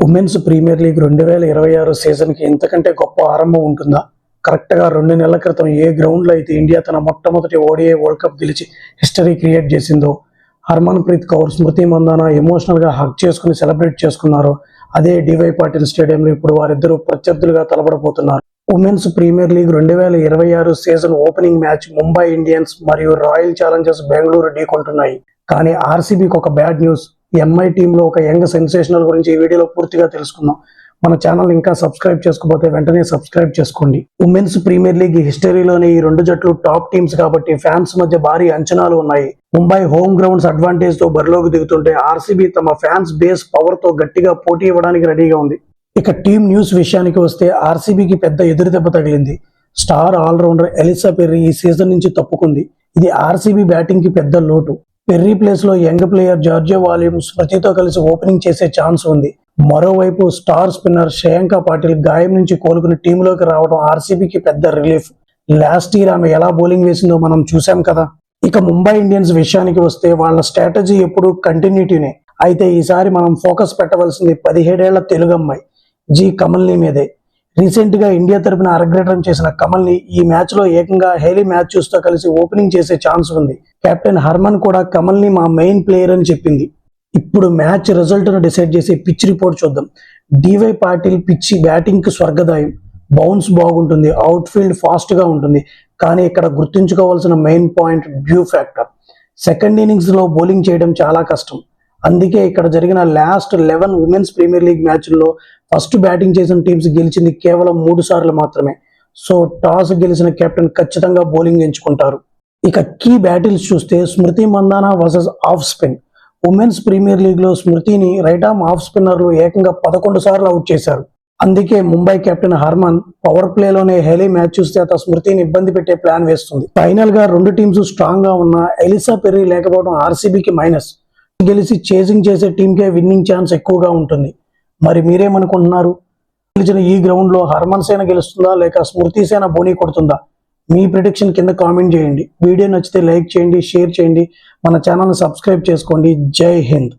Women's premier League 2026 సీజన్కి ఇంతకంటే గొప్ప ఆరంభం ఉంటుందా? కరెక్ట్గా 2 నెలల క్రితం ఏ గ్రౌండ్లో అయితే ఇండియా తన మొట్టమొదటి ఓడిఐ వరల్డ్ కప్ గెలిచి హిస్టరీ క్రియేట్ చేసిందో, హర్మన్ ప్రీత్ కౌర్, స్మృతి మందాన ఎమోషనల్గా హగ్ చేసుకుని సెలబ్రేట్ చేసుకున్నారో, అదే డివై పాటిల్ స్టేడియంలో ఇప్పుడు వారిద్దరూ ప్రత్యర్థులుగా తలపడబోతున్నారు. Women's premier League 2026 season opening match Mumbai Indians మరియు రాయల్ ఛాలెంజర్స్ బెంగళూరు ఢీకొంటున్నాయి. కానీ ఆర్సీబీకి ఒక బ్యాడ్ న్యూస్. ఎంఐ టీంలో ఒక యంగ్ సెన్సేషనల్ గురించి ఈ వీడియోలో పూర్తిగా తెలుసుకుందాం. మన ఛానల్ ఇంకా సబ్స్క్రైబ్ చేసుకోకపోతే వెంటనే సబ్స్క్రైబ్ చేసుకోండి. ఉమెన్స్ ప్రీమియర్ లీగ్ హిస్టరీలోనే ఈ రెండు జట్లు టాప్ టీమ్స్ కాబట్టి ఫ్యాన్స్ మధ్య భారీ అంచనాలు ఉన్నాయి. ముంబై హోమ్ గ్రౌండ్స్ అడ్వాంటేజ్ తో బరిలోకి దిగుతుంటే ఆర్సీబీ తమ ఫ్యాన్స్ బేస్ పవర్ తో గట్టిగా పోటీ ఇవ్వడానికి రెడీగా ఉంది. ఇక టీమ్ న్యూస్ విషయానికి వస్తే ఆర్సీబీకి పెద్ద ఎదురుదెబ్బ తగిలింది. స్టార్ ఆల్రౌండర్ ఎలిసా పెర్రీ ఈ సీజన్ నుంచి తప్పుకుంది. ఇది ఆర్సీబీ బ్యాటింగ్ కి పెద్ద లోటు. పెర్రీ ప్లేస్ లో యంగ్ ప్లేయర్ జార్జియా వాల్యూమ్ స్మృతితో కలిసి ఓపెనింగ్ చేసే ఛాన్స్ ఉంది. మరోవైపు స్టార్ స్పిన్నర్ శ్రేయాంక పాటిల్ గాయం నుంచి కోలుకుని టీంలోకి రావడం ఆర్సీబీకి పెద్ద రిలీఫ్. లాస్ట్ ఇయర్ ఆమె ఎలా బౌలింగ్ వేసిందో మనం చూసాం కదా. ఇక ముంబై ఇండియన్స్ విషయానికి వస్తే వాళ్ళ స్ట్రాటజీ ఎప్పుడు కంటిన్యూటీనే. అయితే ఈసారి మనం ఫోకస్ పెట్టవలసింది 17 ఏళ్ల తెలుగు అమ్మాయి జి కమల్ని మీదే. రీసెంట్ గా ఇండియా తరపున అరగ్రేటం చేసిన కమల్ని ఈ మ్యాచ్ లో ఏకంగా హేలీ మ్యాథ్యూస్ తో కలిసి ఓపెనింగ్ చేసే ఛాన్స్ ఉంది. కెప్టెన్ హర్మన్ కూడా కమల్ని మా మెయిన్ ప్లేయర్ అని చెప్పింది. ఇప్పుడు మ్యాచ్ రిజల్ట్ ను డిసైడ్ చేసే పిచ్ రిపోర్ట్ చూద్దాం. డివై పాటిల్ పిచ్ బ్యాటింగ్ కి స్వర్గదాయం. బౌన్స్ బాగుంటుంది, అవుట్ ఫీల్డ్ ఫాస్ట్ గా ఉంటుంది. కానీ ఇక్కడ గుర్తుంచుకోవాల్సిన main point dew factor. Second innings లో బౌలింగ్ చేయడం చాలా కష్టం. అందుకే ఇక్కడ జరిగిన లాస్ట్ 11 ఉమెన్స్ ప్రీమియర్ లీగ్ మ్యాచ్ల్లో ఫస్ట్ బ్యాటింగ్ చేసిన టీమ్స్ గెలిచింది కేవలం 3 సార్లు మాత్రమే. సో టాస్ గెలిచిన కెప్టెన్ ఖచ్చితంగా బౌలింగ్ ఎంచుకుంటారు. ఇక కీ బ్యాటిల్స్ చూస్తే స్మృతి Mandanna versus of spin. Women's premier league లో స్మృతిని రైట్ ఆర్మ్ ఆఫ్ స్పిన్నర్లు ఏకంగా 11 సార్లు అవుట్ చేశారు. అందుకే ముంబై కెప్టెన్ హర్మన్ పవర్ ప్లేలోనే హేలీ మ్యాచ్ చూస్తే అతను స్మృతిని ఇబ్బంది పెట్టే ప్లాన్ వేస్తుంది. ఫైనల్ గా రెండు టీమ్స్ స్ట్రాంగ్ గా ఉన్న ఎలిసా పెర్రీ లేకపోవడం ఆర్సీబీకి మైనస్. గెలిచి చేసింగ్ చేసే టీంకే విన్నింగ్ ఛాన్స్ ఎక్కువగా ఉంటుంది. మరి మీరేమనుకుంటున్నారు? గెలిచిన ఈ గ్రౌండ్ లో హర్మన్ సేన గెలుస్తుందా లేక స్మృతి సేన బోనీ కొడుతుందా? మీ ప్రిడిక్షన్ కింద కామెంట్ చేయండి. వీడియో నచ్చితే లైక్ చేయండి, షేర్ చేయండి, మన ఛానల్ని సబ్స్క్రైబ్ చేసుకోండి. జై హింద్.